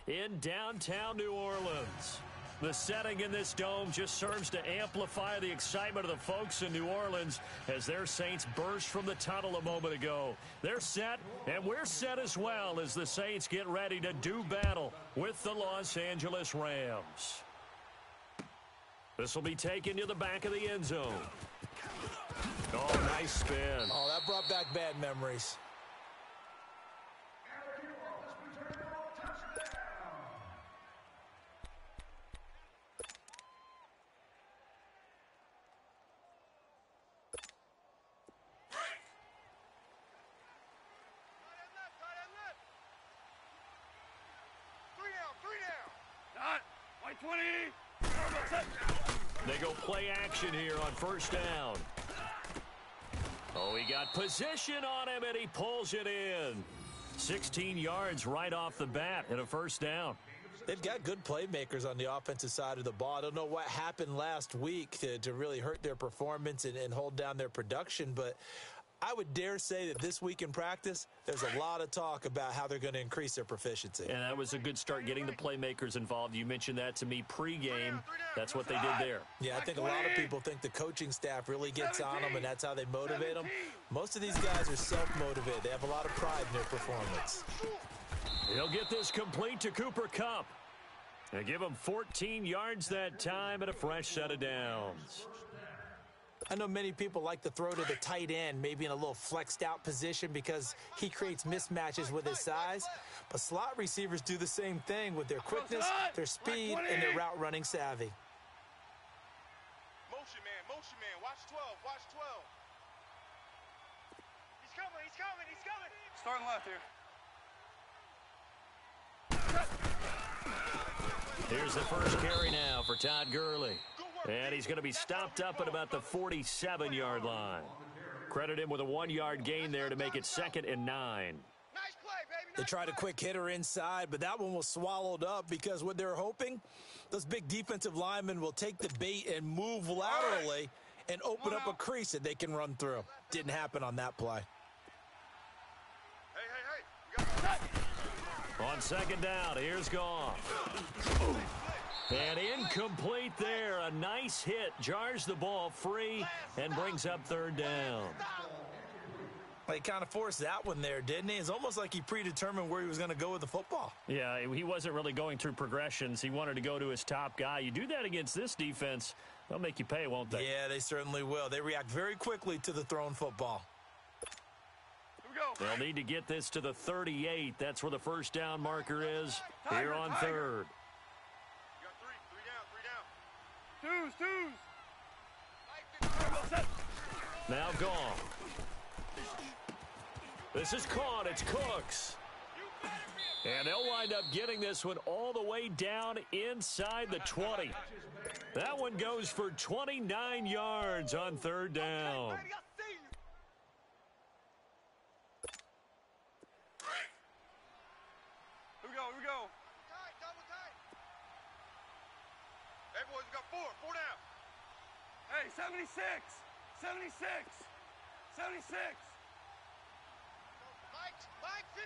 Dome in downtown New Orleans. The setting in this dome just serves to amplify the excitement of the folks in New Orleans as their Saints burst from the tunnel a moment ago. They're set, and we're set as well as the Saints get ready to do battle with the Los Angeles Rams. This will be taken to the back of the end zone. Oh, nice spin. Oh, that brought back bad memories. They go play action here on first down. Oh, he got position on him, and he pulls it in. 16 yards right off the bat and a first down. They've got good playmakers on the offensive side of the ball. I don't know what happened last week to really hurt their performance and hold down their production, but I would dare say that this week in practice, there's a lot of talk about how they're going to increase their proficiency. And that was a good start, getting the playmakers involved. You mentioned that to me pregame. That's what they did there. Yeah, I think a lot of people think the coaching staff really gets on them, and that's how they motivate them. Most of these guys are self-motivated. They have a lot of pride in their performance. He'll get this complete to Cooper Kupp. They give him 14 yards that time and a fresh set of downs. I know many people like to throw to the tight end, maybe in a little flexed out position because he creates mismatches with his size. But slot receivers do the same thing with their quickness, their speed, and their route running savvy. Motion man, watch 12, watch 12. He's coming. Starting left here. Here's the first carry now for Todd Gurley. And he's going to be stopped up at about the 47-yard line. Credit him with a 1-yard gain there to make it 2nd and 9. Nice play, baby. They tried a quick hitter inside, but that one was swallowed up because what they're hoping, those big defensive linemen will take the bait and move laterally and open up a crease that they can run through. Didn't happen on that play. Hey. We got On second down, here's Goff. And incomplete there. A nice hit. Jars the ball free and brings up third down. He kind of forced that one there, didn't he? It's almost like he predetermined where he was going to go with the football. Yeah, he wasn't really going through progressions. He wanted to go to his top guy. You do that against this defense, they'll make you pay, won't they? Yeah, they certainly will. They react very quickly to the thrown football. Here we go. They'll need to get this to the 38. That's where the first down marker is here on third. Twos. Now gone. This is caught. It's Cooks. And they'll wind up getting this one all the way down inside the 20. That one goes for 29 yards on third down. Here we go. Hey, boys, we got four down. Hey, 76.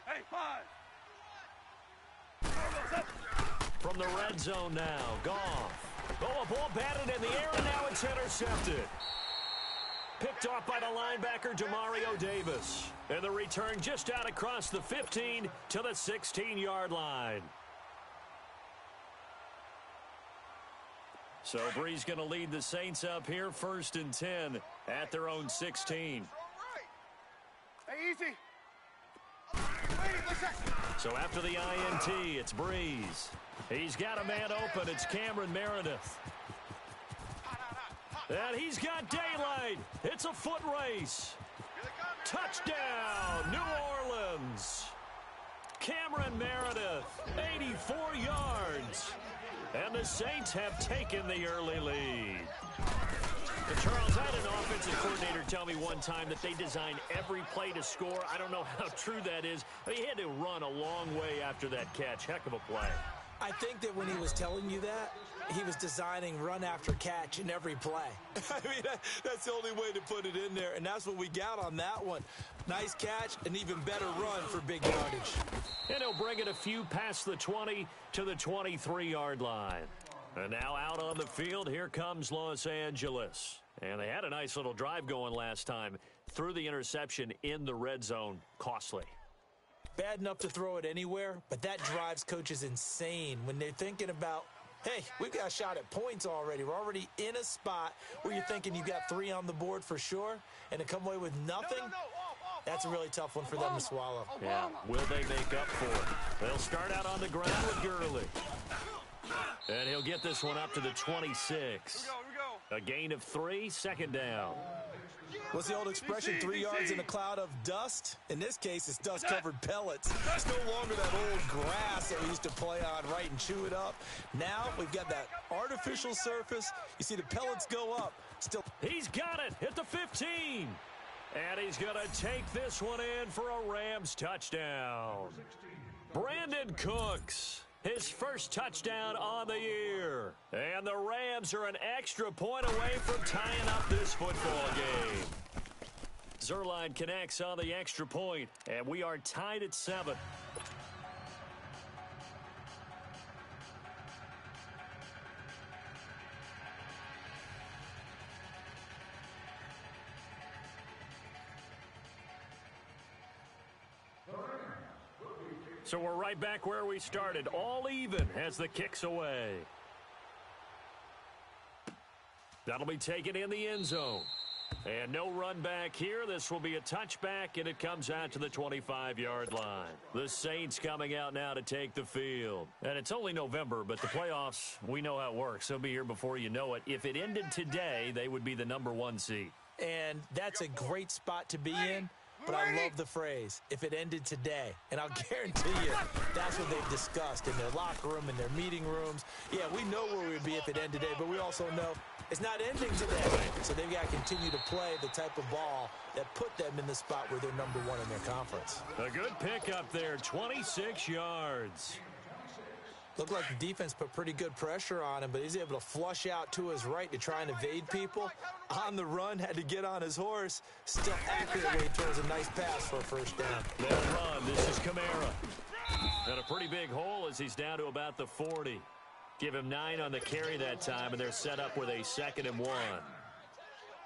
Hey, 5. From the red zone now, Goff. Oh, a ball batted in the air, and now it's intercepted. Picked off by the linebacker, Demario Davis. And the return just out across the 15 to the 16-yard line. So Bree's going to lead the Saints up here, 1st and 10 at their own 16. Hey, easy. So after the INT, it's Breeze. He's got a man open. It's Cameron Meredith. And he's got daylight. It's a foot race. Touchdown, New Orleans. Cameron Meredith, 84 yards. And the Saints have taken the early lead. But Charles, I had an offensive coordinator tell me one time that they designed every play to score. I don't know how true that is, but he had to run a long way after that catch. Heck of a play. I think that when he was telling you that, he was designing run after catch in every play. I mean, that's the only way to put it in there, and that's what we got on that one. Nice catch, an even better run for big yardage. And he'll bring it a few past the 20 to the 23-yard line. And now out on the field, here comes Los Angeles. And they had a nice little drive going last time. Threw the interception in the red zone. Costly. Bad enough to throw it anywhere, but that drives coaches insane when they're thinking about, hey, we've got a shot at points already. We're already in a spot where you're thinking you got 3 on the board for sure, and to come away with nothing, that's a really tough one for them to swallow. Yeah, will they make up for it? They'll start out on the ground with Gurley. And he'll get this one up to the 26. Here we go. A gain of 3, second down. What's the old expression, 3 yards in a cloud of dust? In this case, it's dust-covered pellets. It's no longer that old grass that we used to play on, right, and chew it up. Now we've got that artificial surface. You see the pellets go up. Still, He's got it at the 15. And he's going to take this one in for a Rams touchdown. Brandon Cooks, his first touchdown on the year. And the Rams are an extra point away from tying up this football game. Zerline connects on the extra point, and we are tied at 7. So we're right back where we started, all even as the kick's away. That'll be taken in the end zone. And no run back here. This will be a touchback, and it comes out to the 25-yard line. The Saints coming out now to take the field. And it's only November, but the playoffs, we know how it works. They'll be here before you know it. If it ended today, they would be the number 1 seed. and that's a great spot to be in. But I love the phrase, if it ended today. And I'll guarantee you, that's what they've discussed in their locker room, in their meeting rooms. Yeah, we know where we'd be if it ended today, but we also know it's not ending today. So they've got to continue to play the type of ball that put them in the spot where they're number one in their conference. A good pickup there, 26 yards. Looked like the defense put pretty good pressure on him, but he's able to flush out to his right to try and evade people. On the run, had to get on his horse. Still accurate when he throws a nice pass for a first down. They'll run. This is Kamara. And a pretty big hole as he's down to about the 40. Give him 9 on the carry that time, and they're set up with a 2nd and 1.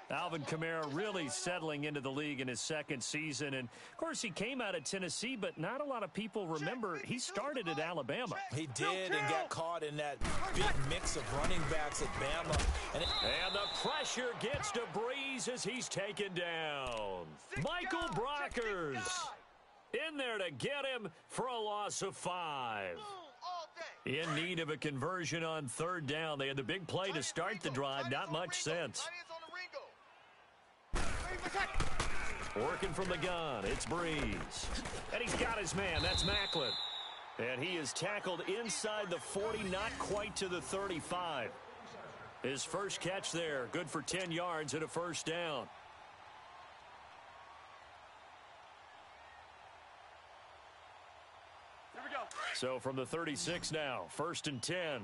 Alvin Kamara really settling into the league in his second season. And, of course, he came out of Tennessee, but not a lot of people remember he started at Alabama. He did and got caught in that big mix of running backs at Bama. And the pressure gets to Breeze as he's taken down. Michael Brockers in there to get him for a loss of 5. In need of a conversion on 3rd down. They had the big play to start the drive. Not much sense. Working from the gun, it's Breeze. And he's got his man, that's Macklin. And he is tackled inside the 40, not quite to the 35. His first catch there, good for 10 yards and a first down. Here we go. So from the 36 now, 1st and 10. Watch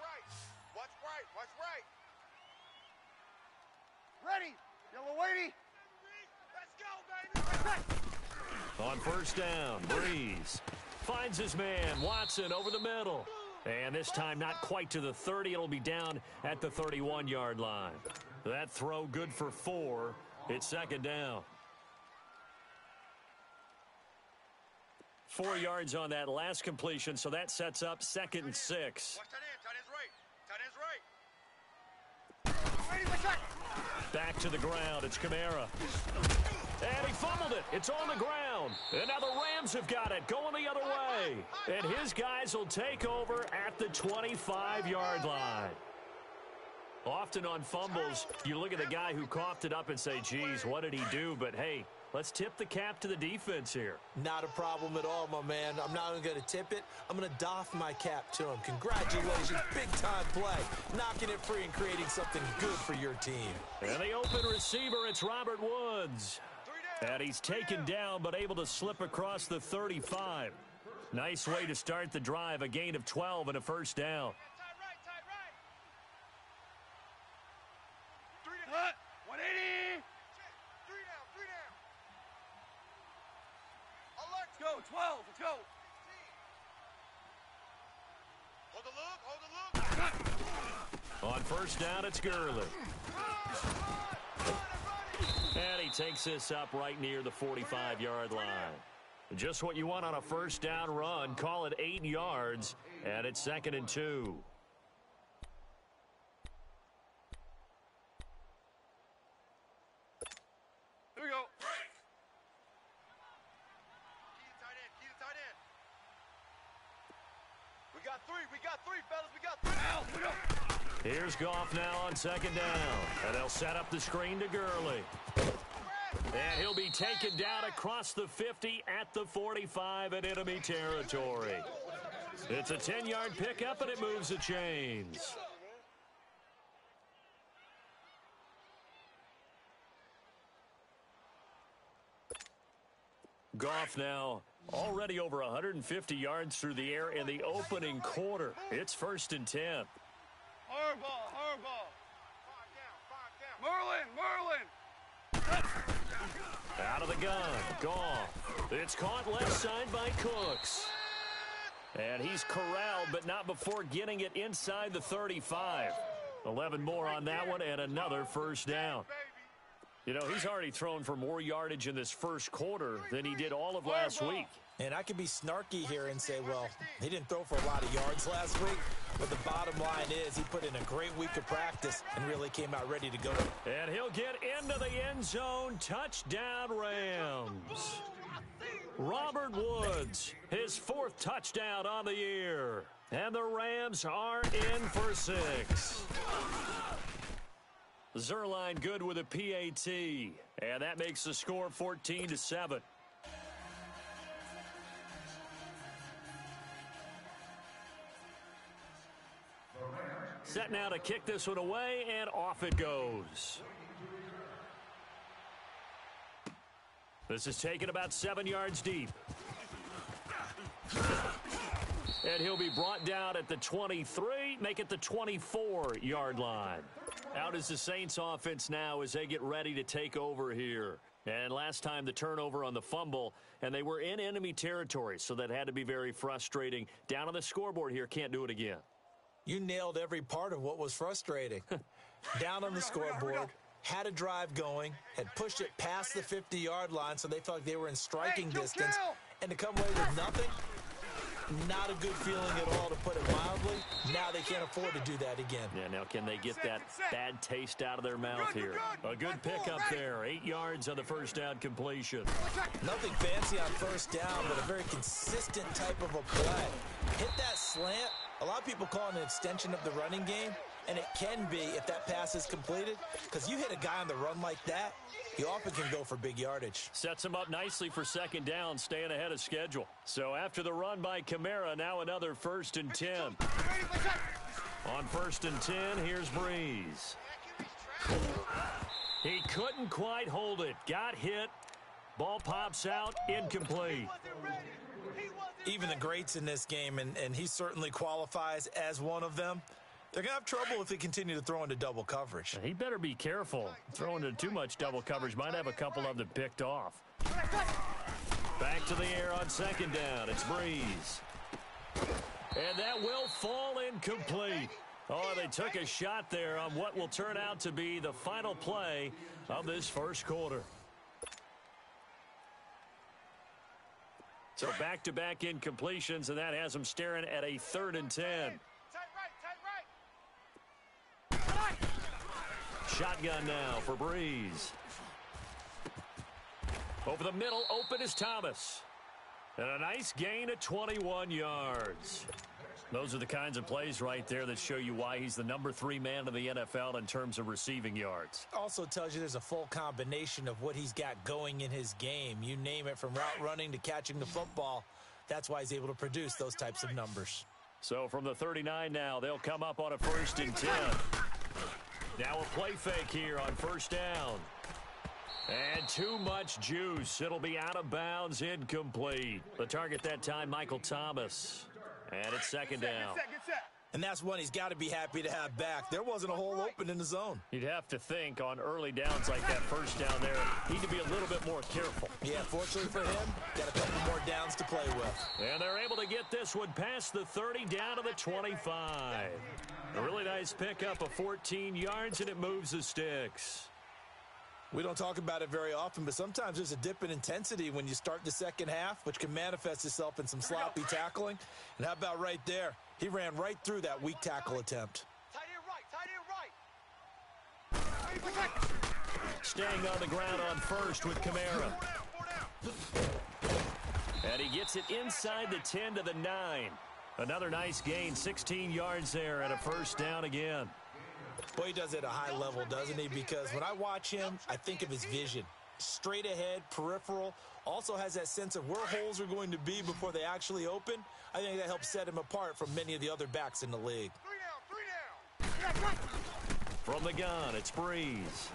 right, watch right, watch right. Ready. Yellow weighty. Let's go, baby. On 1st down, Breeze finds his man, Watson, over the middle. And this time not quite to the 30. It'll be down at the 31-yard line. That throw good for 4. It's 2nd down. 4 yards on that last completion, so that sets up 2nd and 6. Watch tight end's right. Tight end's right. Ready, watch right. Back to the ground. It's Kamara. And he fumbled it. It's on the ground. And now the Rams have got it. Going the other way. And his guys will take over at the 25-yard line. Often on fumbles, you look at the guy who coughed it up and say, geez, what did he do? But, hey, let's tip the cap to the defense here. not a problem at all, my man. I'm not even going to tip it. I'm going to doff my cap to him. Congratulations. Big-time play. Knocking it free and creating something good for your team. And the open receiver, it's Robert Woods. And he's taken down but able to slip across the 35. Nice way to start the drive, a gain of 12 and a first down. Hut. 180. 3 down, 3 down. Alert. Let's go. 12. Let's go. Hold the look, hold the look. On first down, it's Gurley. And he takes this up right near the 45-yard line. Just what you want on a first down run. Call it 8 yards, and it's 2nd and 2. Here we go. Key to tight end, key to tight end. We got three, fellas, we got 3. Out. Here we go. Here's Goff now on 2nd down, and they'll set up the screen to Gurley. And he'll be taken down across the 50 at the 45 in enemy territory. It's a 10-yard pickup, and it moves the chains. Goff now already over 150 yards through the air in the opening quarter. It's 1st and 10. Hardball. Hardball. 5 down. Merlin. Out of the gun, Goff. It's caught left side by Cooks. And he's corralled, but not before getting it inside the 35. 11 more on that one, and another first down. You know, he's already thrown for more yardage in this first quarter than he did all of last week. And I could be snarky here and say, well, he didn't throw for a lot of yards last week, but the bottom line is he put in a great week of practice and really came out ready to go. And he'll get into the end zone. Touchdown, Rams. Robert Woods, his 4th touchdown on the year. And the Rams are in for 6. Zerline good with a PAT. And that makes the score 14-7. Set now to kick this one away, and off it goes. This is taken about 7 yards deep. And he'll be brought down at the 23, make it the 24-yard line. Out is the Saints offense now as they get ready to take over here. And last time the turnover on the fumble, and they were in enemy territory, so that had to be very frustrating. Down on the scoreboard here, can't do it again. You nailed every part of what was frustrating. Down on the scoreboard, had a drive going, had pushed it past the 50-yard line so they felt like they were in striking distance, and to come away with nothing, not a good feeling at all, to put it mildly. Now they can't afford to do that again. Yeah, now can they get that bad taste out of their mouth here? A good pickup there. 8 yards on the first down completion. Nothing fancy on first down, but a very consistent type of a play. Hit that slant. A lot of people call it an extension of the running game, and it can be if that pass is completed, because you hit a guy on the run like that, he often can go for big yardage. Sets him up nicely for 2nd down, staying ahead of schedule. So after the run by Kamara, now another 1st and 10. On 1st and 10, here's Breeze. He couldn't quite hold it. Got hit. Ball pops out, incomplete. Even the greats in this game, and he certainly qualifies as one of them, they're going to have trouble if they continue to throw into double coverage. He better be careful. Throwing into too much double coverage might have a couple of them picked off. Back to the air on 2nd down. It's Breeze. And that will fall incomplete. Oh, they took a shot there on what will turn out to be the final play of this first quarter. So back-to-back incompletions, and that has them staring at a 3rd and 10. Shotgun now for Breeze. Over the middle, open is Thomas. And a nice gain of 21 yards. Those are the kinds of plays right there that show you why he's the number 3 man in the NFL in terms of receiving yards. Also tells you there's a full combination of what he's got going in his game. You name it, from route running to catching the football. That's why he's able to produce those types of numbers. So from the 39 now, they'll come up on a 1st and 10. Now a play fake here on 1st down. And too much juice. It'll be out of bounds, incomplete. The target that time, Michael Thomas. And it's second down. Get set. And that's one he's got to be happy to have back. There wasn't a hole open in the zone. You'd have to think on early downs like that first down there, he need to be a little bit more careful. Yeah, fortunately for him, got a couple more downs to play with. And they're able to get this one past the 30 down to the 25. A really nice pickup of 14 yards, and it moves the sticks. We don't talk about it very often, but sometimes there's a dip in intensity when you start the second half, which can manifest itself in some sloppy tackling. And how about right there? He ran right through that weak tackle attempt. Tight end right. Staying on the ground on first with Kamara. 4 down. And he gets it inside the 10 to the 9. Another nice gain, 16 yards there, and a first down again. Boy, he does it at a high level, doesn't he? Because when I watch him, I think of his vision. Straight ahead, peripheral, also has that sense of where holes are going to be before they actually open. I think that helps set him apart from many of the other backs in the league. 3 down. From the gun, it's Breeze.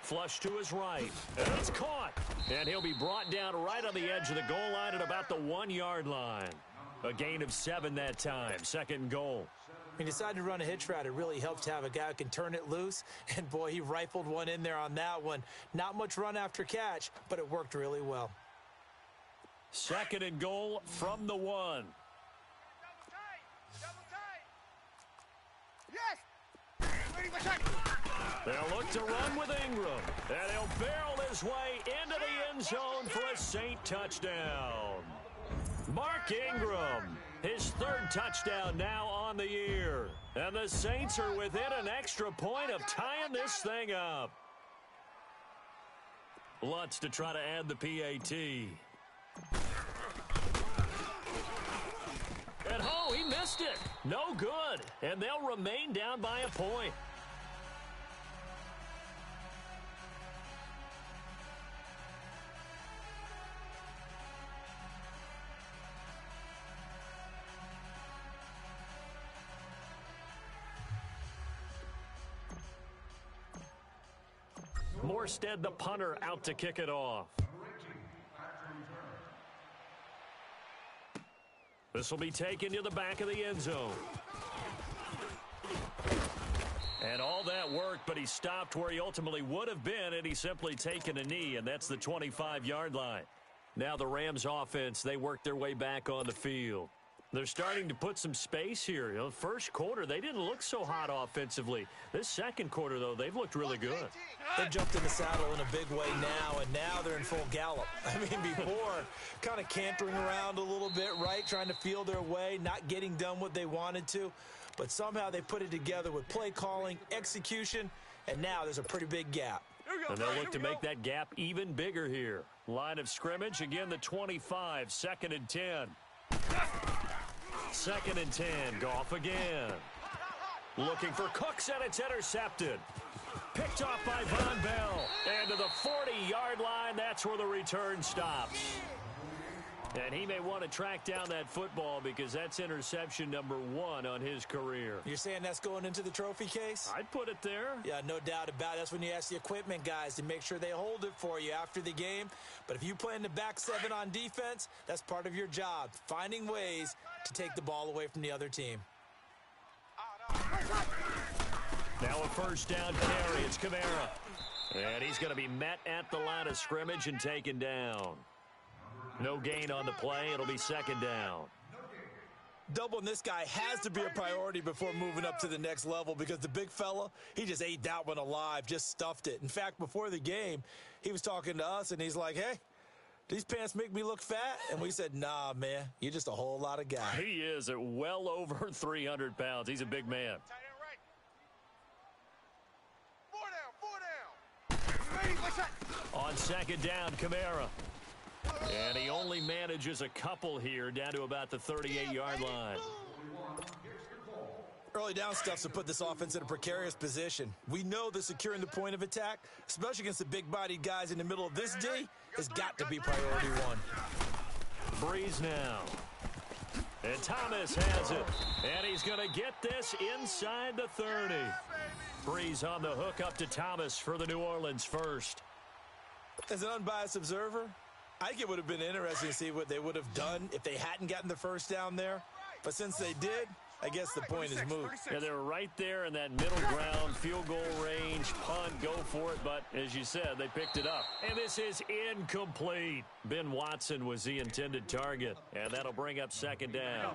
Flush to his right, and it's caught. And he'll be brought down right on the edge of the goal line at about the 1-yard line. A gain of 7 that time, second and goal. He decided to run a hitch route. It really helps to have a guy who can turn it loose. And, boy, he rifled one in there on that one. Not much run after catch, but it worked really well. Second and goal from the 1. Double tight. Yes. Ready for check. They'll look to run with Ingram. And he'll barrel his way into the end zone for a Saint touchdown. Mark Ingram, his 3rd touchdown now on the year. And the Saints are within an extra point of tying this thing up. Lutz to try to add the PAT. And he missed it. No good. And they'll remain down by a point. Morstead, the punter, out to kick it off. This will be taken to the back of the end zone. And all that work, but he stopped where he ultimately would have been, and he's simply taken a knee, and that's the 25-yard line. Now the Rams offense, they work their way back on the field. They're starting to put some space here. You know, first quarter, they didn't look so hot offensively. This second quarter, though, they've looked really good. They jumped in the saddle in a big way now, and now they're in full gallop. I mean, before, kind of cantering around a little bit, right, trying to feel their way, not getting done what they wanted to. But somehow they put it together with play calling, execution, and now there's a pretty big gap. And they'll look to make that gap even bigger here. Line of scrimmage, again, the 25, 2nd and 10. 2nd and 10, Goff again. Looking for Cooks, and it's intercepted. Picked off by Von Bell. And to the 40-yard line, that's where the return stops. And he may want to track down that football because that's interception number 1 on his career. You're saying that's going into the trophy case? I'd put it there. Yeah, no doubt about it. That's when you ask the equipment guys to make sure they hold it for you after the game. But if you play in the back 7 on defense, that's part of your job, finding ways to take the ball away from the other team. Now a first down carry. It's Kamara. And he's going to be met at the line of scrimmage and taken down. No gain on the play. It'll be 2nd down. Doubling this guy has to be a priority before moving up to the next level because the big fella, he just ate that one alive, just stuffed it. In fact, before the game, he was talking to us, and he's like, hey, these pants make me look fat? And we said, nah, man, you're just a whole lot of guy. He is at well over 300 pounds. He's a big man. Tight end right. 4 down. Ready for check. On 2nd down, Kamara. And he only manages a couple here down to about the 38-yard line. Early down stuff to put this offense in a precarious position. We know that securing the point of attack, especially against the big-bodied guys in the middle of this D, has got to be priority 1. Breeze now. And Thomas has it. And he's going to get this inside the 30. Breeze on the hook up to Thomas for the New Orleans first. As an unbiased observer, I think it would have been interesting to see what they would have done if they hadn't gotten the first down there. But since they did, I guess the point is moot. Yeah, they were right there in that middle ground, field goal range, punt, go for it. But as you said, they picked it up. And this is incomplete. Ben Watson was the intended target, and that'll bring up second down.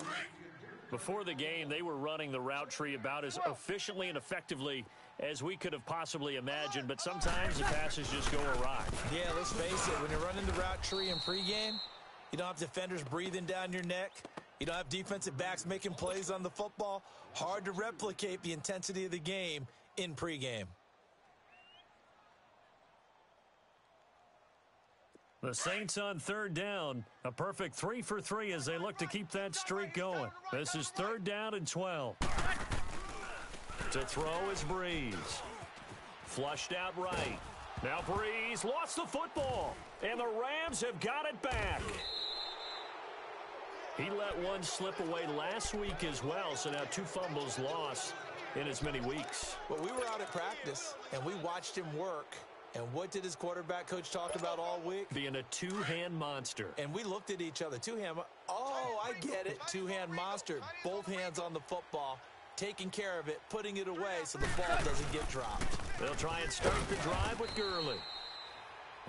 Before the game, they were running the route tree about as efficiently and effectively as we could have possibly imagined, but sometimes the passes just go awry. Yeah, let's face it, when you're running the route tree in pregame, you don't have defenders breathing down your neck. You don't have defensive backs making plays on the football. Hard to replicate the intensity of the game in pregame. The Saints on third down. A perfect 3 for 3 as they look to keep that streak going. This is third down and 12. To throw is Breeze. Flushed out right. Now Breeze lost the football, and the Rams have got it back. He let one slip away last week as well, so now 2 fumbles lost in as many weeks. Well, we were out at practice, and we watched him work. And what did his quarterback coach talk about all week? Being a two-hand monster. And we looked at each other. Two-hand. Oh, I get it. Two-hand monster. Both hands on the football, taking care of it, putting it away so the ball doesn't get dropped. They'll try and start the drive with Gurley.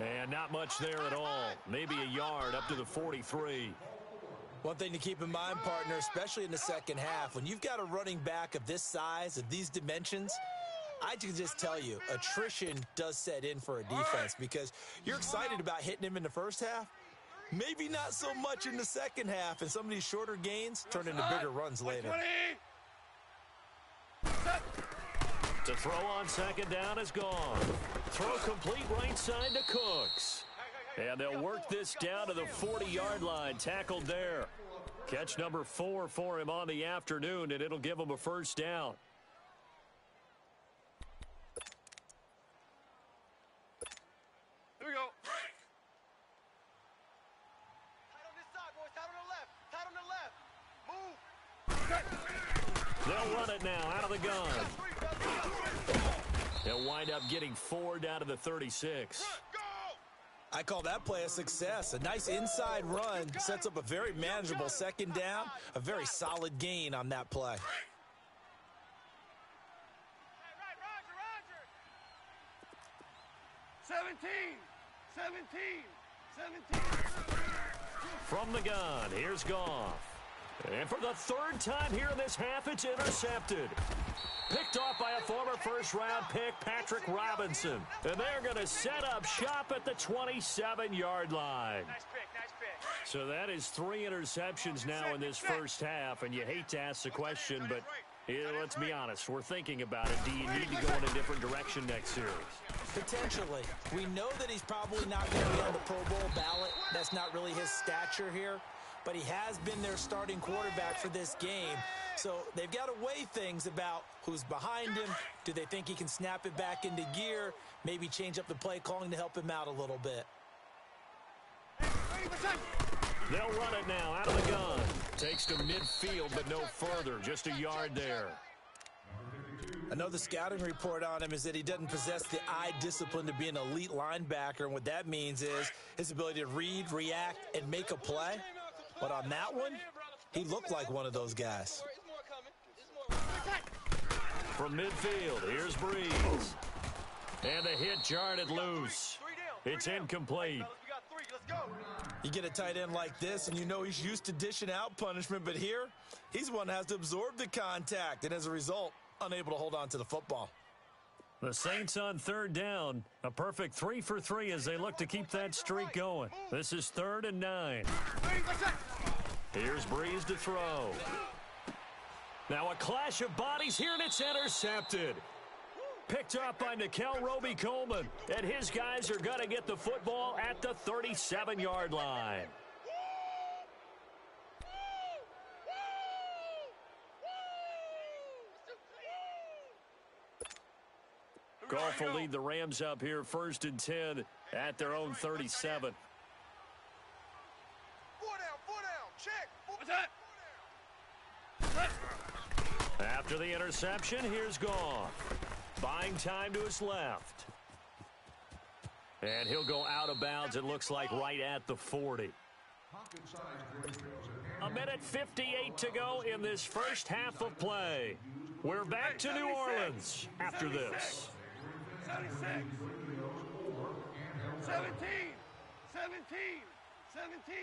And not much there at all. Maybe a yard up to the 43. One thing to keep in mind, partner, especially in the second half, when you've got a running back of this size, of these dimensions, I can just tell you, attrition does set in for a defense because you're excited about hitting him in the first half. Maybe not so much in the second half, and some of these shorter gains turn into bigger runs later. To throw on second down is gone. Throw complete right side to Cooks. And they'll work this down to the 40-yard line. Tackled there. Catch number 4 for him on the afternoon, and it'll give him a first down. Here we go. Tight on this side, boys. Tight on the left. Move. They'll run it now out of the gun. They'll wind up getting 4 down to the 36. I call that play a success. A nice inside run sets up a very manageable second down, a very solid gain on that play. Roger. 17. From the gun, here's Goff. And for the third time here in this half, it's intercepted. Picked off by a former first-round pick, Patrick Robinson. And they're going to set up shop at the 27-yard line. Nice pick. So that is 3 interceptions now in this first half, and you hate to ask the question, but let's be honest, we're thinking about it. Do you need to go in a different direction next series? Potentially. We know that he's probably not going to be on the Pro Bowl ballot. That's not really his stature here. But he has been their starting quarterback for this game. So they've got to weigh things about who's behind him. Do they think he can snap it back into gear? Maybe change up the play calling to help him out a little bit. They'll run it now out of the gun. Takes to midfield, but no further. Just a yard there. I know the scouting report on him is that he doesn't possess the eye discipline to be an elite linebacker. And what that means is his ability to read, react, and make a play. But on that one, he looked like one of those guys. From midfield, here's Breeze. And the hit jarred loose. It's incomplete. You get a tight end like this, and you know he's used to dishing out punishment. But here, he's one that has to absorb the contact. And as a result, unable to hold on to the football. The Saints on third down. A perfect 3 for 3 as they look to keep that streak going. This is 3rd and 9. Here's Breeze to throw. Now a clash of bodies here, and it's intercepted. Picked up by Nikel Roby-Coleman. And his guys are going to get the football at the 37-yard line. Goff will lead the Rams up here 1st and 10 at their own 37. 4 down. Check. What's that? After the interception, here's Goff. Buying time to his left. And he'll go out of bounds, it looks like, right at the 40. A minute 58 to go in this first half of play. We're back to New Orleans after this. 76. 17. 17.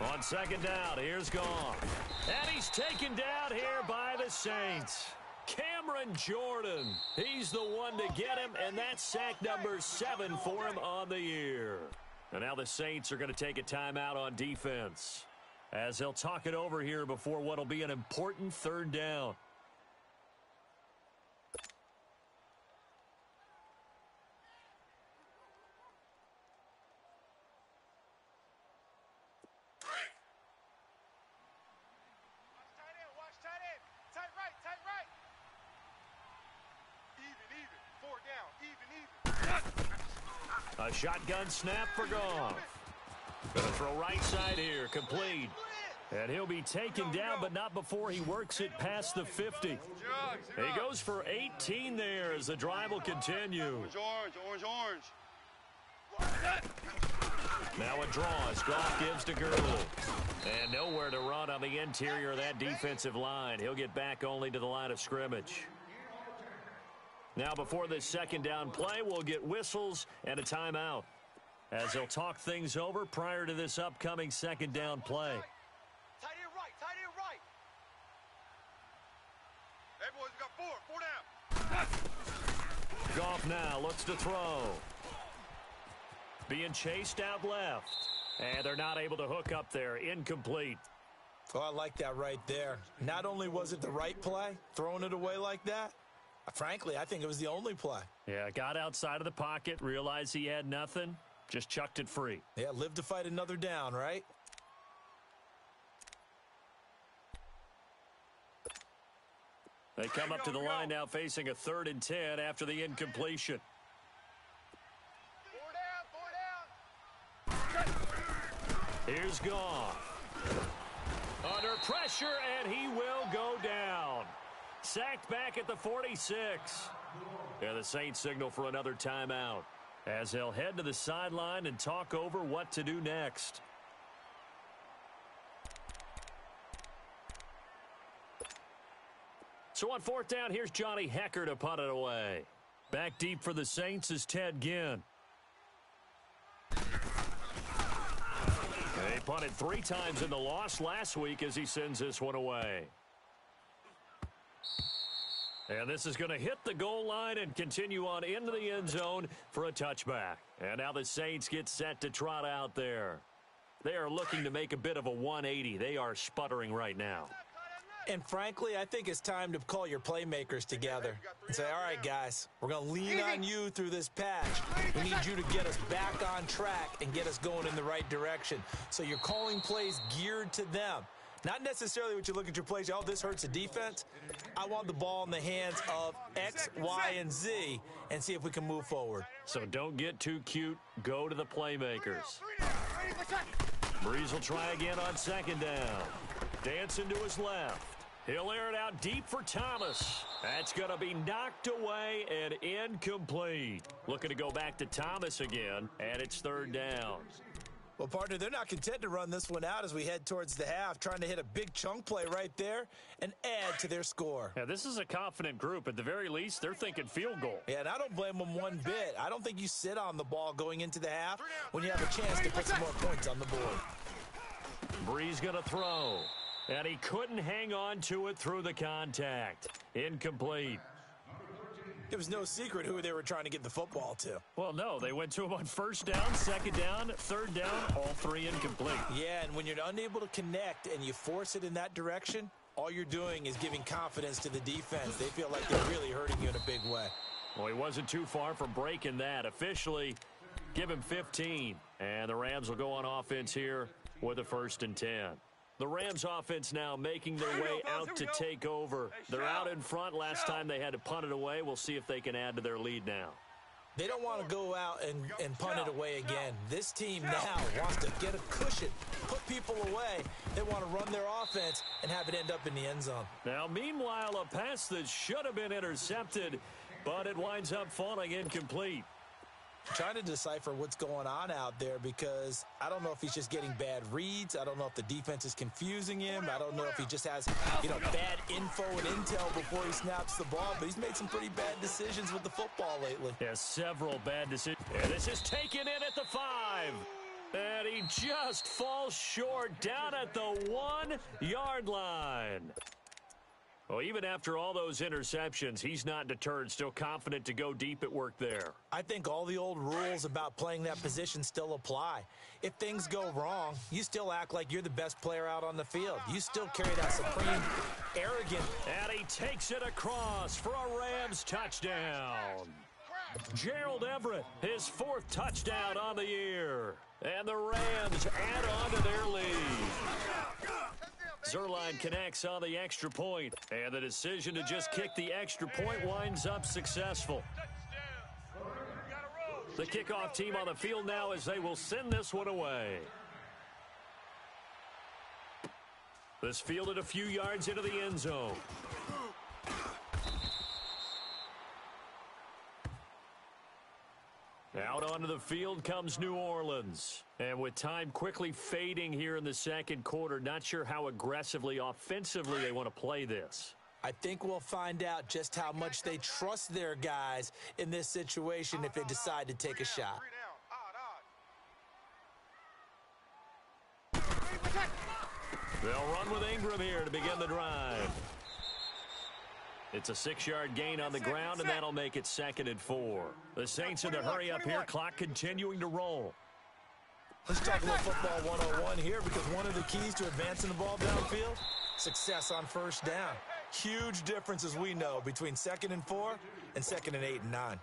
On second down, here's Goff. And he's taken down here by the Saints. Cameron Jordan, he's the one to get him, and that's sack number 7 for him on the year. And now the Saints are going to take a timeout on defense as they'll talk it over here before what will be an important third down. Watch tight end. Tight right, tight right. Even. 4 down. Even. A shotgun snap for Goff. Going to throw right side here, complete. And he'll be taken down, but not before he works it past the 50. He goes for 18 there as the drive will continue. Orange. Now a draw as Goff gives to Gurley. And nowhere to run on the interior of that defensive line. He'll get back only to the line of scrimmage. Now before this second down play, we'll get whistles and a timeout as they'll talk things over prior to this upcoming second down play. Tight end right. Hey, boys, we got 4 down. Goff now looks to throw. Being chased out left. And they're not able to hook up there. Incomplete. Oh, I like that right there. Not only was it the right play, throwing it away like that, frankly, I think it was the only play. Yeah, got outside of the pocket, realized he had nothing, just chucked it free. Yeah, live to fight another down, right? They come up to the line now facing a 3rd and 10 after the incompletion. 4 down. Here's Goff. Under pressure, and he will go down. Sacked back at the 46. And the Saints signal for another timeout as they'll head to the sideline and talk over what to do next. So on 4th down, here's Johnny Hecker to punt it away. Back deep for the Saints is Ted Ginn. They punted 3 times in the loss last week as he sends this one away. And this is going to hit the goal line and continue on into the end zone for a touchback. And now the Saints get set to trot out there. They are looking to make a bit of a 180. They are sputtering right now. And frankly, I think it's time to call your playmakers together and say, all right, guys, we're going to lean on you through this patch. We need you to get us back on track and get us going in the right direction. So you're calling plays geared to them. Not necessarily what you look at your plays, oh, this hurts the defense. I want the ball in the hands of X, Y, and Z and see if we can move forward. So don't get too cute. Go to the playmakers. Breeze will try again on 2nd down. Dancing to his left. He'll air it out deep for Thomas. That's going to be knocked away and incomplete. Looking to go back to Thomas again, and it's 3rd down. Well, partner, they're not content to run this one out as we head towards the half, trying to hit a big chunk play right there and add to their score. Yeah, this is a confident group. At the very least, they're thinking field goal. Yeah, and I don't blame them one bit. I don't think you sit on the ball going into the half when you have a chance to put some more points on the board. Breeze going to throw. And he couldn't hang on to it through the contact. Incomplete. It was no secret who they were trying to get the football to. Well, no, they went to him on 1st down, 2nd down, 3rd down, all 3 incomplete. Yeah, and when you're unable to connect and you force it in that direction, all you're doing is giving confidence to the defense. They feel like they're really hurting you in a big way. Well, he wasn't too far from breaking that. Officially, give him 15. And the Rams will go on offense here with a 1st and 10. The Rams offense now making their way out to take over. They're out in front. Last time they had to punt it away. We'll see if they can add to their lead now. They don't want to go out and punt it away again. This team now wants to get a cushion, put people away. They want to run their offense and have it end up in the end zone. Now, meanwhile, a pass that should have been intercepted but it winds up falling incomplete. Trying to decipher what's going on out there because I don't know if he's just getting bad reads. I don't know if the defense is confusing him. I don't know if he just has, bad info and intel before he snaps the ball. But he's made some pretty bad decisions with the football lately. Yeah, several bad decisions. And this is taken in at the 5. And he just falls short down at the 1-yard line. Well, even after all those interceptions, he's not deterred, still confident to go deep at work there. I think all the old rules about playing that position still apply. If things go wrong, you still act like you're the best player out on the field. You still carry that supreme, arrogant. And he takes it across for a Rams touchdown. Gerald Everett, his 4th touchdown on the year. And the Rams add on to their lead. Zerline connects on the extra point, and the decision to just kick the extra point winds up successful. The kickoff team on the field now as they will send this one away. This fielded a few yards into the end zone. Out onto the field comes New Orleans. And with time quickly fading here in the second quarter, not sure how aggressively, offensively they want to play this. I think we'll find out just how much they trust their guys in this situation if they decide to take a shot. They'll run with Ingram here to begin the drive. It's a 6-yard gain on the ground, and that'll make it 2nd and 4. The Saints in the hurry up here, clock continuing to roll. Let's talk a little football 101 here because one of the keys to advancing the ball downfield, success on first down. Huge difference, as we know, between 2nd and 4 and 2nd and 8 and 9.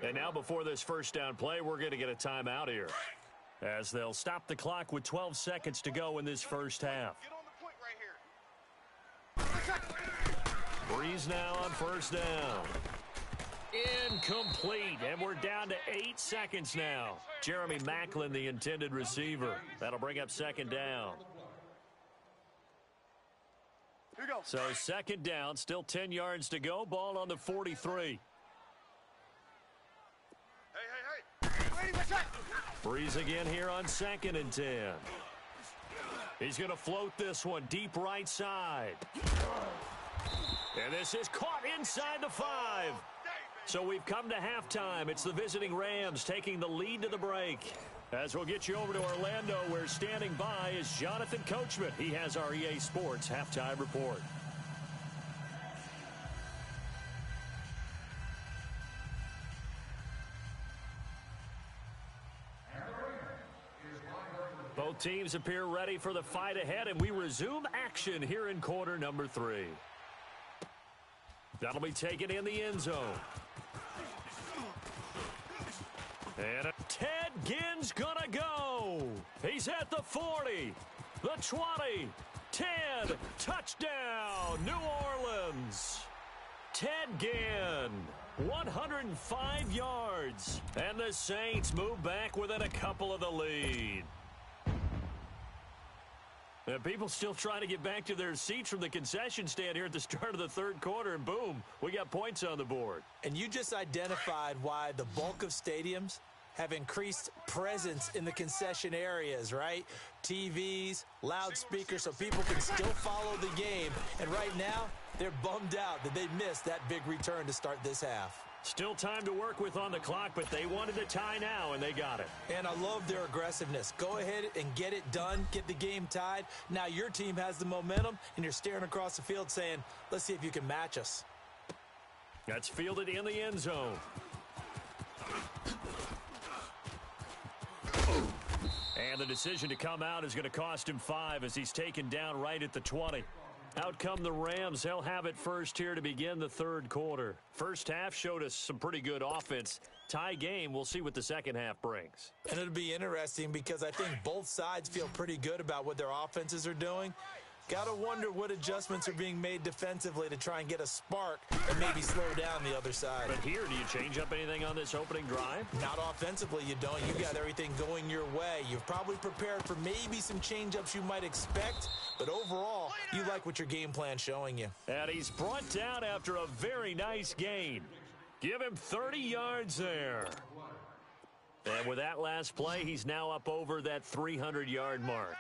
And now before this first down play, we're going to get a timeout here as they'll stop the clock with 12 seconds to go in this first half. Get on the point right here. Breeze now on first down. Incomplete, and we're down to 8 seconds now. Jeremy Maclin, the intended receiver. That'll bring up 2nd down. Here you go. So 2nd down, still 10 yards to go. Ball on the 43. Hey. Breeze again here on 2nd and 10. He's going to float this one deep right side. And this is caught inside the 5. So we've come to halftime. It's the visiting Rams taking the lead to the break. As we'll get you over to Orlando, where standing by is Jonathan Coachman. He has our EA Sports halftime report. Both teams appear ready for the fight ahead, and we resume action here in quarter number 3. That'll be taken in the end zone. And Ted Ginn's gonna go. He's at the 40, the 20, 10, touchdown, New Orleans. Ted Ginn, 105 yards. And the Saints move back within a couple of the lead. And people still trying to get back to their seats from the concession stand here at the start of the third quarter, and boom, we got points on the board. And you just identified why the bulk of stadiums have increased presence in the concession areas, right? TVs, loudspeakers, so people can still follow the game. And right now, they're bummed out that they missed that big return to start this half. Still time to work with on the clock, but they wanted the tie now, and they got it. And I love their aggressiveness. Go ahead and get it done, get the game tied. Now your team has the momentum, and you're staring across the field saying, let's see if you can match us. That's fielded in the end zone. And the decision to come out is going to cost him 5 as he's taken down right at the 20. Out come the Rams. They'll have it first here to begin the third quarter. First half showed us some pretty good offense. Tie game. We'll see what the second half brings. And it'll be interesting because I think both sides feel pretty good about what their offenses are doing. Got to wonder what adjustments are being made defensively to try and get a spark and maybe slow down the other side. But here, do you change up anything on this opening drive? Not offensively, you don't. You got everything going your way. You've probably prepared for maybe some change-ups you might expect, but overall, you like what your game plan's showing you. And he's brought down after a very nice gain. Give him 30 yards there. And with that last play, he's now up over that 300-yard mark.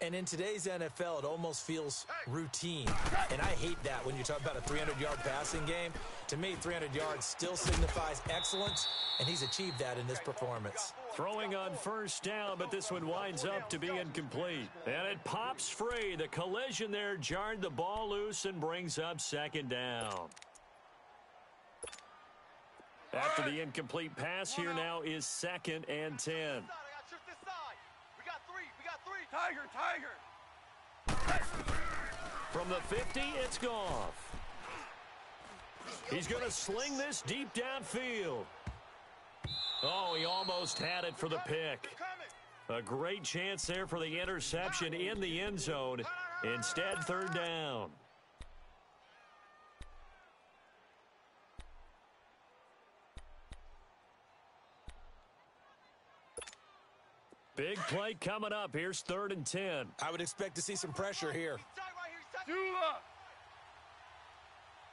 And in today's NFL, it almost feels routine. And I hate that when you talk about a 300-yard passing game. To me, 300 yards still signifies excellence, and he's achieved that in this performance. Throwing on first down, but this one winds up to be incomplete. And it pops free. The collision there jarred the ball loose and brings up second down. After the incomplete pass, here now is 2nd and 10. We got three. Tiger. From the 50, it's Goff. He's going to sling this deep downfield. Oh, he almost had it for the pick. A great chance there for the interception in the end zone. Instead, 3rd down. Big play coming up. Here's 3rd and 10. I would expect to see some pressure here. Dula.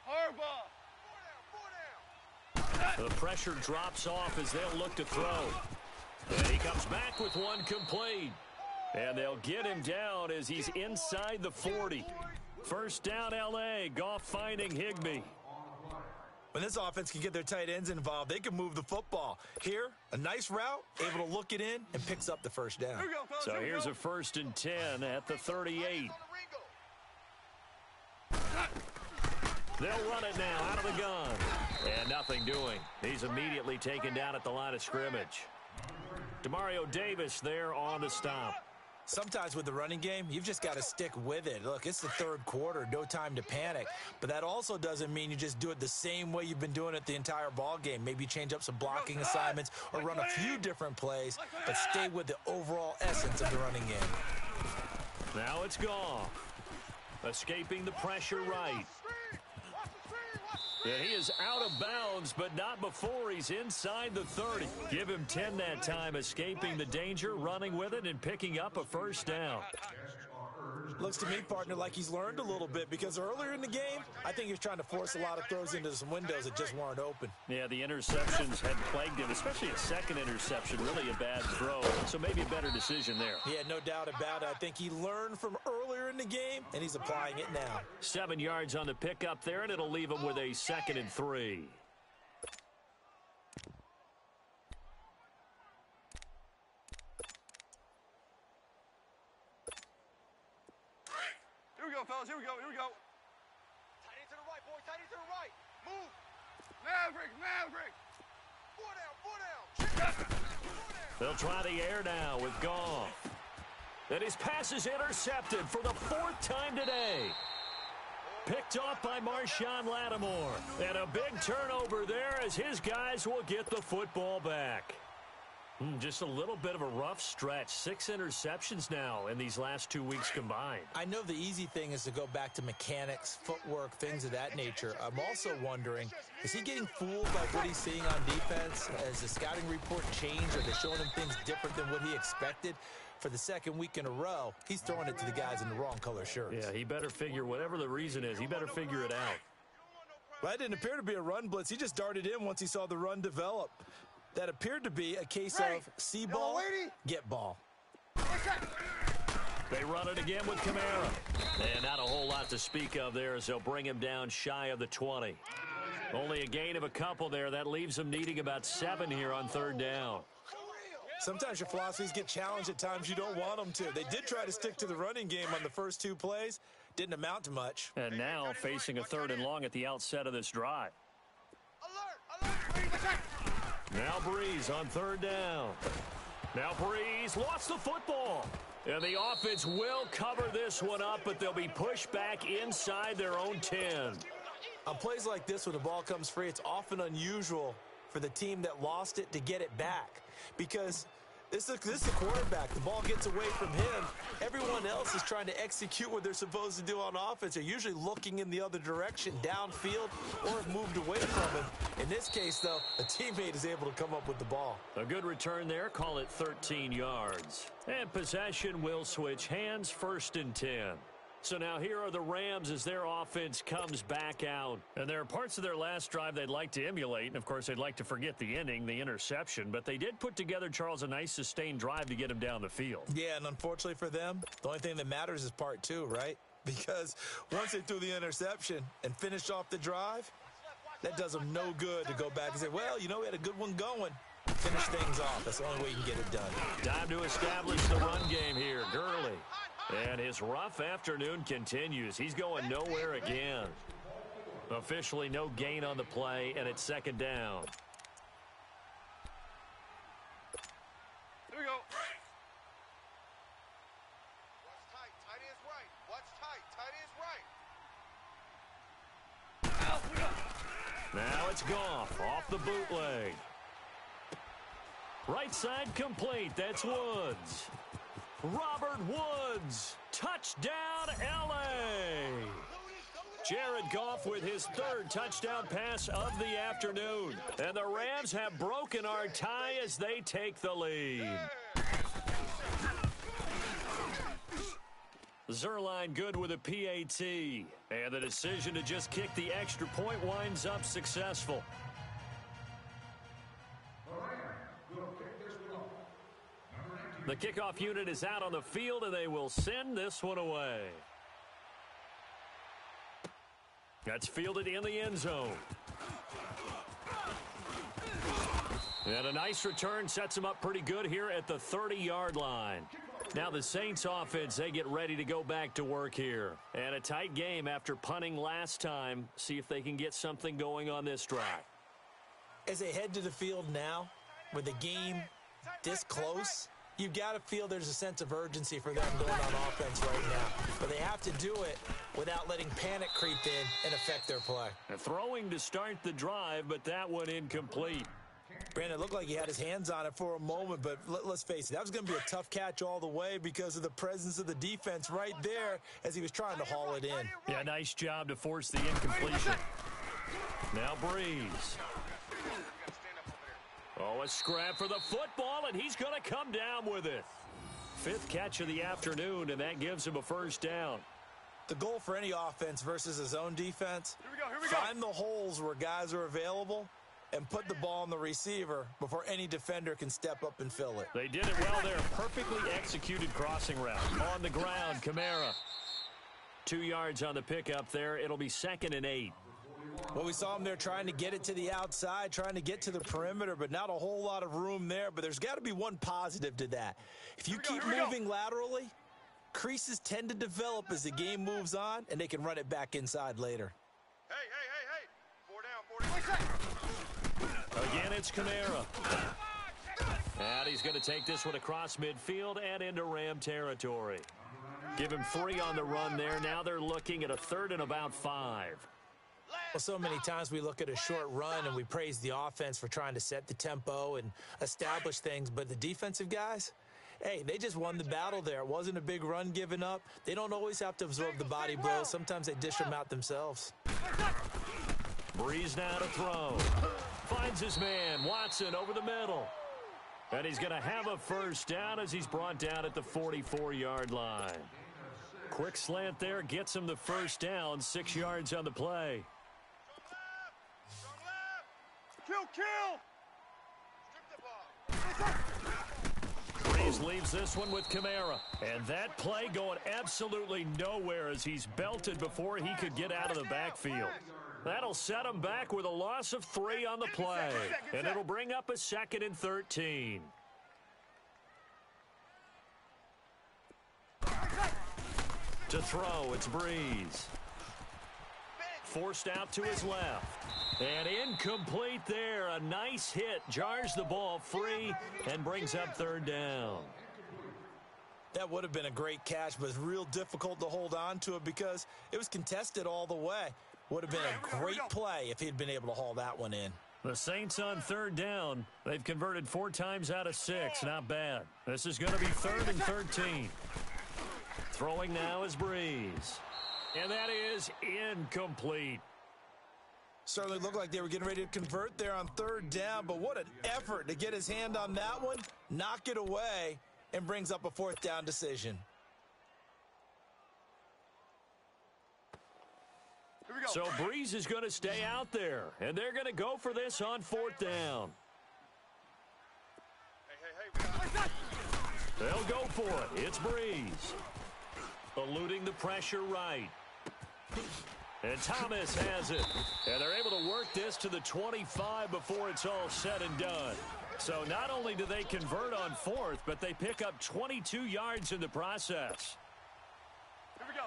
Harbaugh. The pressure drops off as they'll look to throw. And he comes back with one complete. And they'll get him down as he's inside the 40. First down, L.A. Goff finding Higbee. When this offense can get their tight ends involved, they can move the football. Here, a nice route, able to look it in, and picks up the first down. So here's a 1st and 10 at the 38. They'll run it now out of the gun. And nothing doing. He's immediately taken down at the line of scrimmage. Demario Davis there on the stop. Sometimes with the running game, you've just got to stick with it. Look, it's the 3rd quarter, no time to panic. But that also doesn't mean you just do it the same way you've been doing it the entire ball game. Maybe change up some blocking assignments or run a few different plays, but stay with the overall essence of the running game. Now it's Goff. Escaping the pressure right. And he is out of bounds, but not before he's inside the 30. Give him 10 that time, escaping the danger, running with it, and picking up a first down. Looks to me, partner, like he's learned a little bit because earlier in the game, I think he was trying to force a lot of throws into some windows that just weren't open. Yeah, the interceptions had plagued him, especially a second interception, really a bad throw. So maybe a better decision there. Yeah, no doubt about it. I think he learned from earlier in the game, and he's applying it now. 7 yards on the pickup there, and it'll leave him with a 2nd and 3. Here we go, fellas. Here we go. Tight end to the right, boy. Tight end to the right. Move. Maverick. Four down. They'll try the air now with Goff. And his pass is intercepted for the 4th time today. Picked off by Marshawn Lattimore. And a big turnover there as his guys will get the football back. Just a little bit of a rough stretch. 6 interceptions now in these last 2 weeks combined. I know the easy thing is to go back to mechanics, footwork, things of that nature. I'm also wondering, is he getting fooled by what he's seeing on defense? Has the scouting report changed? Are they showing him things different than what he expected? For the 2nd week in a row, he's throwing it to the guys in the wrong color shirts. Yeah, he better figure, whatever the reason is, he better figure it out. Well, that didn't appear to be a run blitz. He just darted in once he saw the run develop. That appeared to be a case of see ball, get ball. They run it again with Kamara. And not a whole lot to speak of there as they'll bring him down shy of the 20. Only a gain of a couple there. That leaves them needing about 7 here on 3rd down. Sometimes your philosophies get challenged at times you don't want them to. They did try to stick to the running game on the first 2 plays. Didn't amount to much. And now facing a 3rd and long at the outset of this drive. Now Breeze on 3rd down. Now Breeze lost the football. And the offense will cover this one up, but they'll be pushed back inside their own 10. On plays like this, when the ball comes free, it's often unusual for the team that lost it to get it back. Because this is the quarterback. The ball gets away from him. Everyone else is trying to execute what they're supposed to do on offense. They're usually looking in the other direction, downfield, or have moved away from him. In this case, though, a teammate is able to come up with the ball. A good return there. Call it 13 yards. And possession will switch hands. 1st and 10. So now here are the Rams as their offense comes back out. And there are parts of their last drive they'd like to emulate. And, of course, they'd like to forget the inning, the interception. But they did put together, Charles, a nice sustained drive to get him down the field. Yeah, and unfortunately for them, the only thing that matters is part two, right? Because once they threw the interception and finished off the drive, that does them no good to go back and say, well, you know, we had a good one going. Finish things off. That's the only way you can get it done. Time to establish the run game here. Gurley. And his rough afternoon continues. He's going nowhere again. Officially no gain on the play, and it's second down. Here we go. Watch tight. Tight end's right. Watch tight. Tight end's right. Now it's Goff off the bootleg. Right side complete. That's Woods. Robert Woods. Touchdown, L.A. Jared Goff with his third touchdown pass of the afternoon. And the Rams have broken our tie as they take the lead. Zerline good with a PAT. And the decision to just kick the extra point winds up successful. The kickoff unit is out on the field, and they will send this one away. That's fielded in the end zone. And a nice return sets them up pretty good here at the 30-yard line. Now the Saints offense, they get ready to go back to work here. And a tight game after punting last time. See if they can get something going on this drive. As they head to the field now, with the game this close, you've got to feel there's a sense of urgency for them going on offense right now. But they have to do it without letting panic creep in and affect their play. Throwing to start the drive, but that one incomplete. Brandon, it looked like he had his hands on it for a moment, but let's face it, that was going to be a tough catch all the way because of the presence of the defense right there as he was trying to haul it in. Yeah, nice job to force the incompletion. Now Breeze. Oh, a scrap for the football, and he's going to come down with it. Fifth catch of the afternoon, and that gives him a first down. The goal for any offense versus a zone defense, Here we go. find the holes where guys are available and put the ball on the receiver before any defender can step up and fill it. They did it well there. Perfectly executed crossing route. On the ground, Kamara. 2 yards on the pickup there. It'll be 2nd and 8. Well, we saw him there trying to get it to the outside, trying to get to the perimeter, but not a whole lot of room there. But there's got to be one positive to that. If you keep moving laterally, creases tend to develop as the game moves on, and they can run it back inside later. Hey. 4 down. Again, it's Kamara. And he's going to take this one across midfield and into Ram territory. Give him 3 on the run there. Now they're looking at a 3rd and about 5. Well, so many times we look at a short run and we praise the offense for trying to set the tempo and establish things, but the defensive guys, hey, they just won the battle there. It wasn't a big run given up. They don't always have to absorb the body blows. Sometimes they dish them out themselves. Breeze now to throw. Finds his man, Watson, over the middle. And he's going to have a first down as he's brought down at the 44-yard line. Quick slant there, gets him the first down, 6 yards on the play. Kill. Strip the ball. Breeze leaves this one with Kamara. And that play going absolutely nowhere as he's belted before he could get out of the backfield. That'll set him back with a loss of 3 on the play. And it'll bring up a 2nd and 13. To throw, it's Breeze. Forced out to his left. And incomplete there. A nice hit. Jars the ball free and brings up 3rd down. That would have been a great catch, but it's real difficult to hold on to it because it was contested all the way. Would have been a great play if he'd been able to haul that one in. The Saints on 3rd down. They've converted 4 times out of 6. Not bad. This is going to be 3rd and 13. Throwing now is Breeze. And that is incomplete. Certainly looked like they were getting ready to convert there on 3rd down, but what an effort to get his hand on that one, knock it away, and brings up a 4th down decision. So Breeze is going to stay out there, and they're going to go for this on 4th down. They'll go for it. It's Breeze. Eluding the pressure right. And Thomas has it. And they're able to work this to the 25 before it's all said and done. So not only do they convert on 4th, but they pick up 22 yards in the process. Here we go.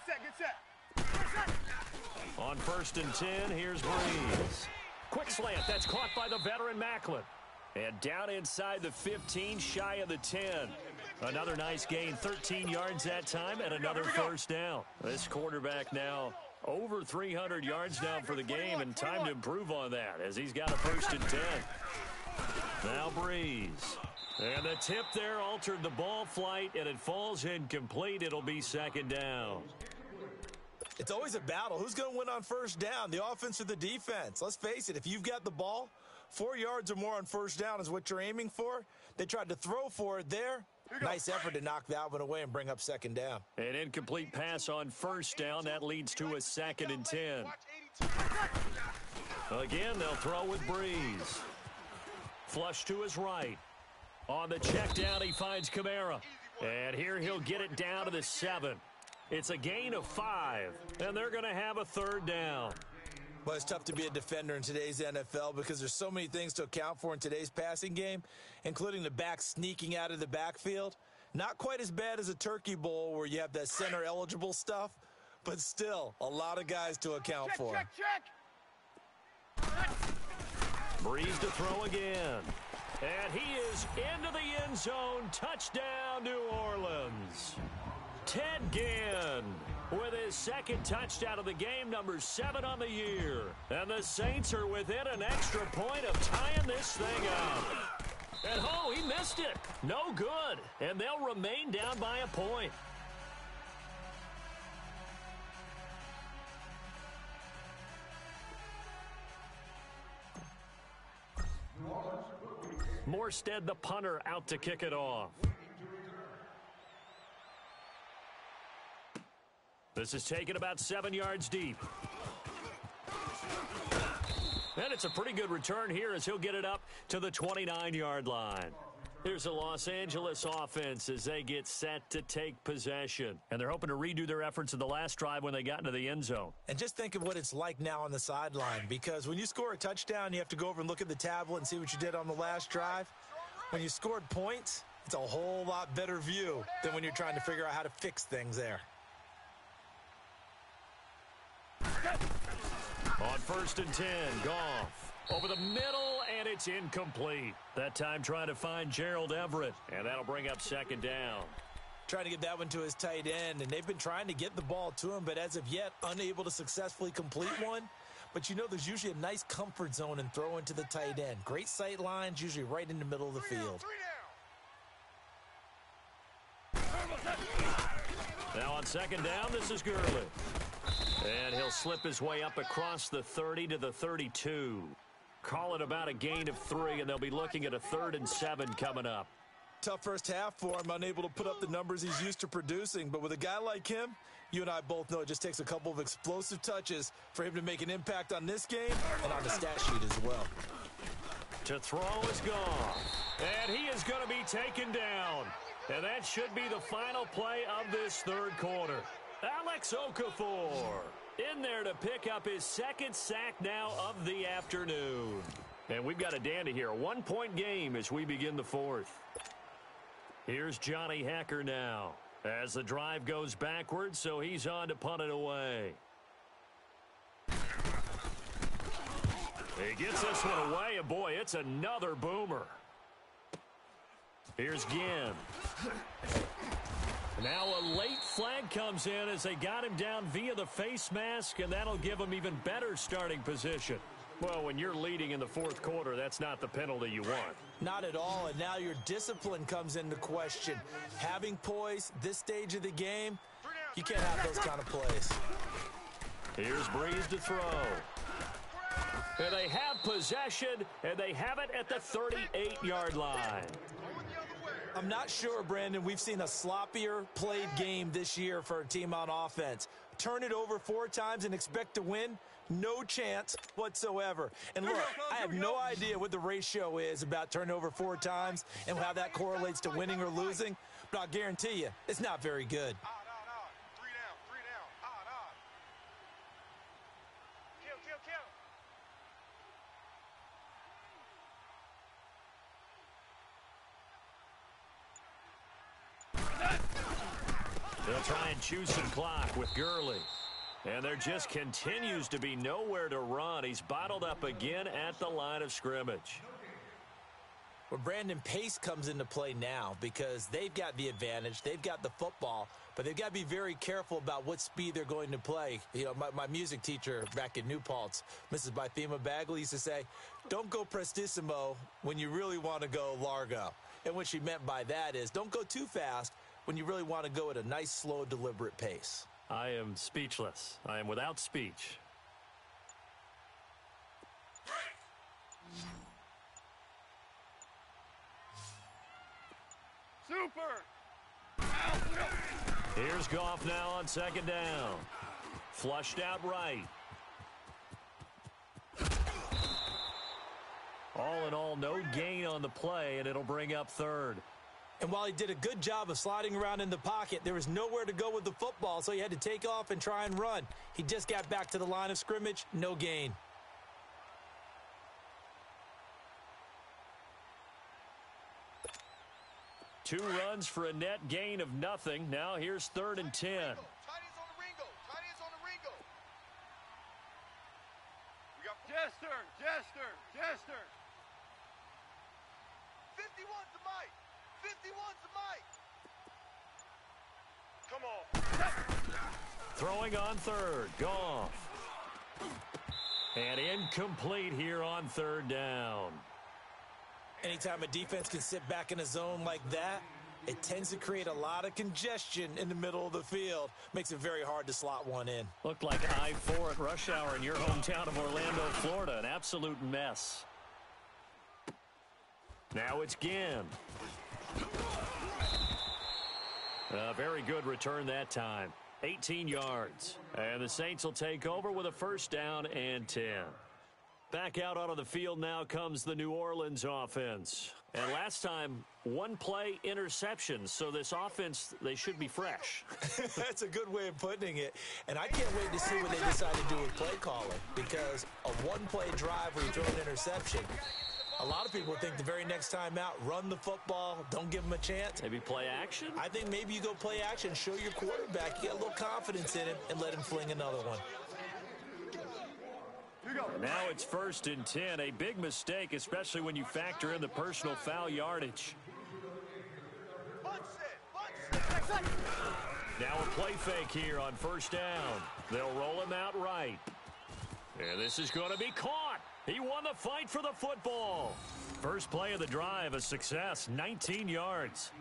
Good set. On 1st and 10, here's Breeze. Quick slant. That's caught by the veteran Macklin. And down inside the 15, shy of the 10. Another nice gain, 13 yards that time, and another 1st down. This quarterback now over 300 yards now for the game, and time to improve on that as he's got a 1st and 10. Now Breeze. And the tip there altered the ball flight, and it falls incomplete. It'll be 2nd down. It's always a battle. Who's going to win on 1st down, the offense or the defense? Let's face it, if you've got the ball, 4 yards or more on 1st down is what you're aiming for. They tried to throw for it there. Nice effort to knock that one away and bring up 2nd down. An incomplete pass on 1st down. That leads to a 2nd and 10. Again, they'll throw with Breeze. Flush to his right. On the check down, he finds Kamara. And here he'll get it down to the 7. It's a gain of 5, and they're going to have a 3rd down. Well, it's tough to be a defender in today's NFL because there's so many things to account for in today's passing game, including the back sneaking out of the backfield. Not quite as bad as a turkey bowl where you have that center-eligible stuff, but still a lot of guys to account for. Check. Breeze to throw again. And he is into the end zone. Touchdown, New Orleans. Ted Ginn with his 2nd touchdown of the game, number 7 on the year. And the Saints are within an extra point of tying this thing up. And oh, he missed it. No good. And they'll remain down by a point. Morstead, the punter, out to kick it off. This is taken about 7 yards deep. And it's a pretty good return here as he'll get it up to the 29-yard line. Here's the Los Angeles offense as they get set to take possession. And they're hoping to redo their efforts in the last drive when they got into the end zone. And just think of what it's like now on the sideline, because when you score a touchdown, you have to go over and look at the tablet and see what you did on the last drive. When you scored points, it's a whole lot better view than when you're trying to figure out how to fix things there. On 1st and 10, Goff over the middle, and it's incomplete. That time trying to find Gerald Everett, and that'll bring up 2nd down. Trying to get that one to his tight end, and they've been trying to get the ball to him, but as of yet, unable to successfully complete one. But you know there's usually a nice comfort zone in throwing to the tight end. Great sight lines, usually right in the middle of the field. Now on 2nd down, this is Gurley. And he'll slip his way up across the 30 to the 32. Call it about a gain of 3, and they'll be looking at a 3rd and 7 coming up. Tough first half for him, unable to put up the numbers he's used to producing. But with a guy like him, you and I both know it just takes a couple of explosive touches for him to make an impact on this game and on the stat sheet as well. To throw is Goff. And he is going to be taken down. And that should be the final play of this 3rd quarter. Alex Okafor in there to pick up his 2nd sack now of the afternoon. And we've got a dandy here. A 1-point game as we begin the 4th. Here's Johnny Hecker now as the drive goes backwards, so he's on to punt it away. He gets this one away, and boy, it's another boomer. Here's Ginn. Now a late flag comes in as they got him down via the face mask, and that'll give him even better starting position. Well, when you're leading in the 4th quarter, that's not the penalty you want. Not at all, and now your discipline comes into question. Having poise this stage of the game, you can't have those kind of plays. Here's Breeze to throw. And they have possession, and they have it at the 38-yard line. I'm not sure, Brandon. We've seen a sloppier played game this year for a team on offense. Turn it over 4 times and expect to win? No chance whatsoever. And look, I have no idea what the ratio is about turning over 4 times and how that correlates to winning or losing, but I'll guarantee you it's not very good. Odd. 3 down. Odd. Kill. They'll try and choose some clock with Gurley. And there just continues to be nowhere to run. He's bottled up again at the line of scrimmage. Well, Brandon, pace comes into play now because they've got the advantage. They've got the football, but they've got to be very careful about what speed they're going to play. You know, my music teacher back in New Paltz, Mrs. Bythema Bagley, used to say, don't go prestissimo when you really want to go largo. And what she meant by that is don't go too fast when you really want to go at a nice, slow, deliberate pace. I am speechless. I am without speech. Super. Here's Goff now on 2nd down. Flushed out right. All in all, no gain on the play, and it'll bring up 3rd. And while he did a good job of sliding around in the pocket, there was nowhere to go with the football, so he had to take off and try and run. He just got back to the line of scrimmage, no gain. Tight 2 runs for a net gain of nothing. Now here's 3rd and 10. ends on the Ringo. We got Jester. 51's the mic. 51's the mic. Come on. Throwing on 3rd. Goff. And incomplete here on 3rd down. Anytime a defense can sit back in a zone like that, it tends to create a lot of congestion in the middle of the field. Makes it very hard to slot one in. Looked like I-4 at rush hour in your hometown of Orlando, Florida. An absolute mess. Now it's Ginn. A very good return that time. 18 yards. And the Saints will take over with a 1st down and 10. Back out onto the field now comes the New Orleans offense. And last time, 1 play interception. So this offense, they should be fresh. That's a good way of putting it. And I can't wait to see what they decide to do with play calling. Because a 1-play drive where you throw an interception, a lot of people think the very next time out, run the football, don't give them a chance. Maybe play action? I think maybe you go play action, show your quarterback, you got a little confidence in him, and let him fling another one. And now it's 1st and 10. A big mistake, especially when you factor in the personal foul yardage. Now a play fake here on 1st down. They'll roll him out right. And this is going to be caught. He won the fight for the football. First play of the drive, a success, 19 yards.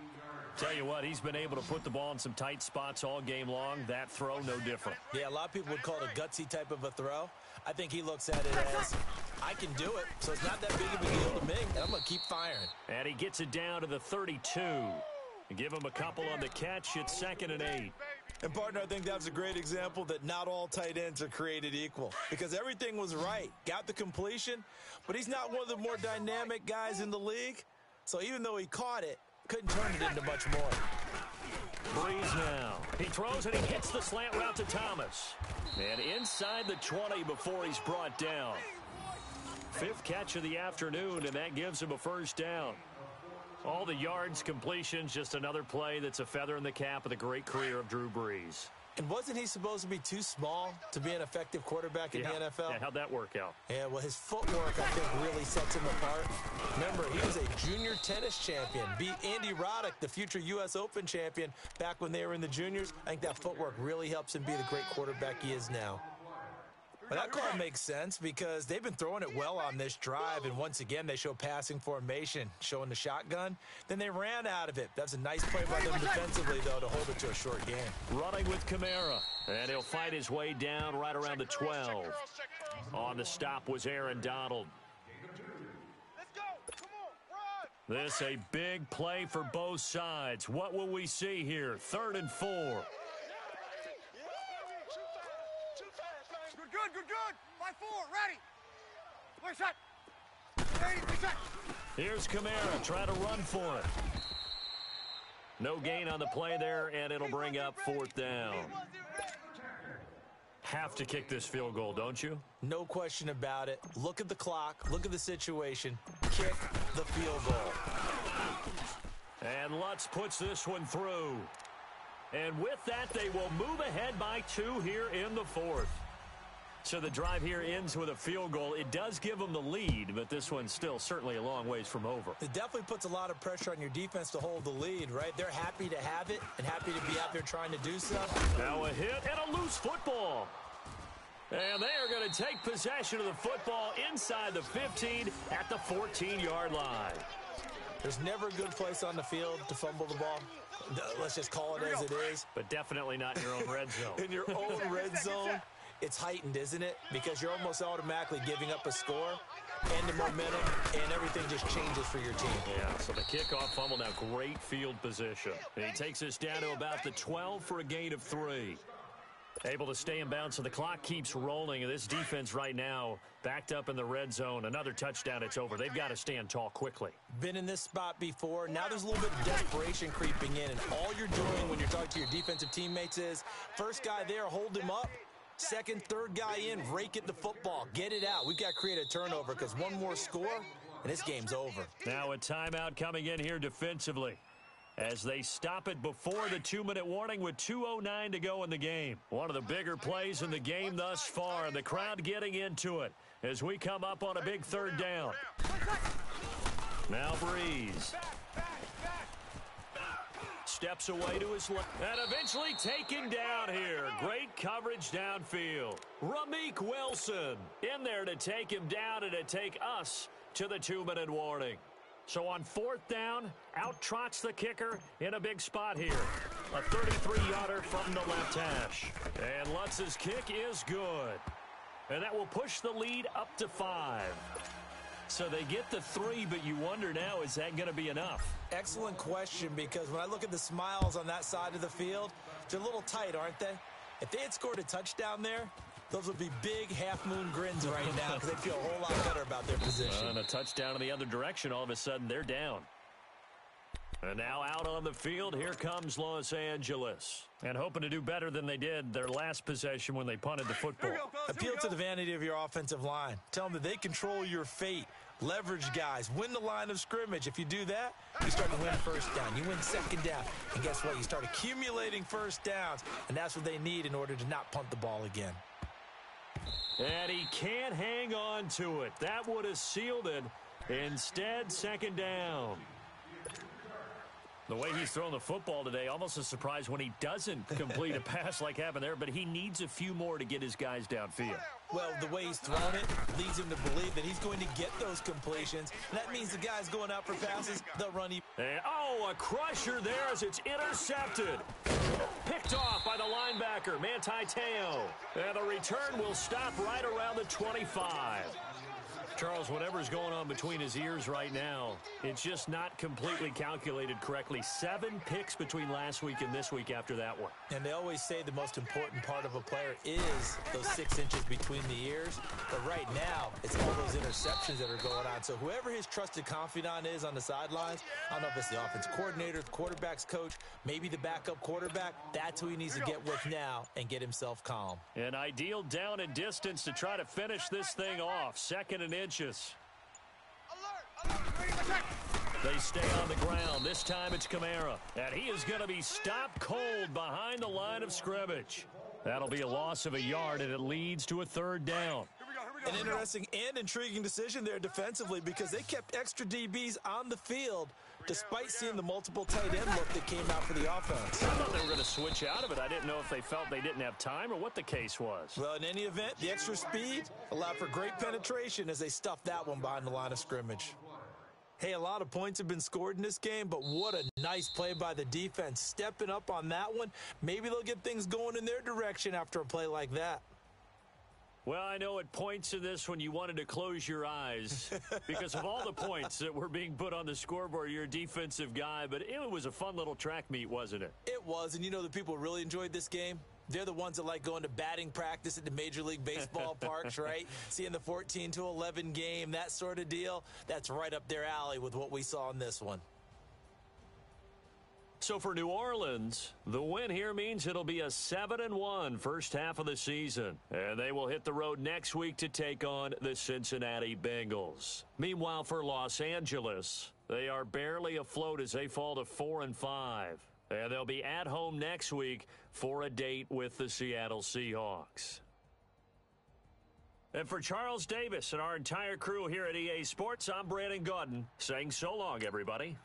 Tell you what, he's been able to put the ball in some tight spots all game long. That throw, no different. Yeah, a lot of people would call it a gutsy type of a throw. I think he looks at it as, I can do it, so it's not that big of a deal to me, and I'm going to keep firing. And he gets it down to the 32. Give him a couple on the catch. It's 2nd and 8. And, partner, I think that was a great example that not all tight ends are created equal because everything was right. Got the completion, but he's not one of the more dynamic guys in the league. So even though he caught it, couldn't turn it into much more. Breeze now. He throws and he hits the slant route to Thomas. And inside the 20 before he's brought down. 5th catch of the afternoon, and that gives him a 1st down. All the yards, completions, just another play that's a feather in the cap of the great career of Drew Brees. And wasn't he supposed to be too small to be an effective quarterback in the NFL? Yeah, how'd that work out? Yeah, well, his footwork, I think, really sets him apart. Remember, he was a junior tennis champion, beat Andy Roddick, the future U.S. Open champion, back when they were in the juniors. I think that footwork really helps him be the great quarterback he is now. But that call makes sense because they've been throwing it well on this drive, and once again, they show passing formation, showing the shotgun. Then they ran out of it. That's a nice play by them defensively, though, to hold it to a short game. Running with Kamara, and he'll fight his way down right around the 12. On the stop was Aaron Donald. Let's go. Come on, run. This a big play for both sides. What will we see here? 3rd and 4. Good, good, good, good. 5-4, ready. Play shot. Ready, play shot. Here's Kamara trying to run for it. No gain on the play there, and it'll bring up 4th down. Have to kick this field goal, don't you? No question about it. Look at the clock. Look at the situation. Kick the field goal. And Lutz puts this one through. And with that, they will move ahead by 2 here in the 4th. So the drive here ends with a field goal. It does give them the lead, but this one's still certainly a long ways from over. It definitely puts a lot of pressure on your defense to hold the lead, right? They're happy to have it and happy to be out there trying to do so. Now a hit and a loose football. And they are going to take possession of the football inside the 15 at the 14-yard line. There's never a good place on the field to fumble the ball. Let's just call it as it is. But definitely not in your own red zone. In your own red zone, it's heightened, isn't it? Because you're almost automatically giving up a score and the momentum, and everything just changes for your team. Yeah, so the kickoff fumble, now great field position. And he takes us down to about the 12 for a gain of 3. Able to stay in bounds, so the clock keeps rolling. And this defense right now backed up in the red zone. Another touchdown, it's over. They've got to stand tall quickly. Been in this spot before. Now there's a little bit of desperation creeping in. And all you're doing when you're talking to your defensive teammates is, first guy there, hold him up. Second, third guy in, rake at the football. Get it out. We've got to create a turnover because one more score, and this game's over. Now a timeout coming in here defensively, as they stop it before the 2-minute warning with 2:09 to go in the game. One of the bigger plays in the game thus far, and the crowd getting into it as we come up on a big 3rd down. Now Breeze steps away to his left, and eventually taken down here. Great coverage downfield. Ramik Wilson in there to take him down and to take us to the 2-minute warning. So on 4th down, out trots the kicker in a big spot here. A 33-yarder from the left hash. And Lutz's kick is good. And that will push the lead up to 5. So they get the 3, but you wonder now, is that going to be enough? Excellent question, because when I look at the smiles on that side of the field, they're a little tight, aren't they? If they had scored a touchdown there, those would be big half-moon grins right now because they'd feel a whole lot better about their position. And a touchdown in the other direction, all of a sudden they're down. And now out on the field, here comes Los Angeles. And hoping to do better than they did their last possession when they punted the football. Appeal to the vanity of your offensive line. Tell them that they control your fate. Leverage guys. Win the line of scrimmage. If you do that, you start to win 1st down. You win 2nd down. And guess what? You start accumulating 1st downs. And that's what they need in order to not punt the ball again. And he can't hang on to it. That would have sealed it. Instead, 2nd down. The way he's thrown the football today, almost a surprise when he doesn't complete a pass like happened there, but he needs a few more to get his guys downfield. Well, the way he's thrown it leads him to believe that he's going to get those completions. And that means the guys going out for passes, they'll run. And, a crusher there as it's intercepted. Picked off by the linebacker, Manti Te'o. And the return will stop right around the 25. Charles, whatever's going on between his ears right now, it's just not completely calculated correctly. 7 picks between last week and this week after that one. And they always say the most important part of a player is those 6 inches between the ears. But right now, it's all those interceptions that are going on. So whoever his trusted confidant is on the sidelines, I don't know if it's the offensive coordinator, the quarterback's coach, maybe the backup quarterback, that's who he needs to get with now and get himself calm. An ideal down and distance to try to finish this thing off. 2nd and inches. They stay on the ground. This time it's Kamara. And he is going to be stopped cold behind the line of scrimmage. That'll be a loss of a yard, and it leads to a 3rd down. An interesting and intriguing decision there defensively because they kept extra DBs on the field despite seeing the multiple tight end look that came out for the offense. I thought they were going to switch out of it. I didn't know if they felt they didn't have time or what the case was. Well, in any event, the extra speed allowed for great penetration as they stuffed that one behind the line of scrimmage. Hey, a lot of points have been scored in this game, but what a nice play by the defense. Stepping up on that one, maybe they'll get things going in their direction after a play like that. Well, I know at points in this when you wanted to close your eyes because of all the points that were being put on the scoreboard. You're a defensive guy, but it was a fun little track meet, wasn't it? It was, and you know the people really enjoyed this game? They're the ones that like going to batting practice at the Major League Baseball parks, right? Seeing the 14-11 game, that sort of deal. That's right up their alley with what we saw in this one. So for New Orleans, the win here means it'll be a 7-1 first half of the season. And they will hit the road next week to take on the Cincinnati Bengals. Meanwhile, for Los Angeles, they are barely afloat as they fall to 4-5. And they'll be at home next week for a date with the Seattle Seahawks. And for Charles Davis and our entire crew here at EA Sports, I'm Brandon Gaudin saying so long, everybody.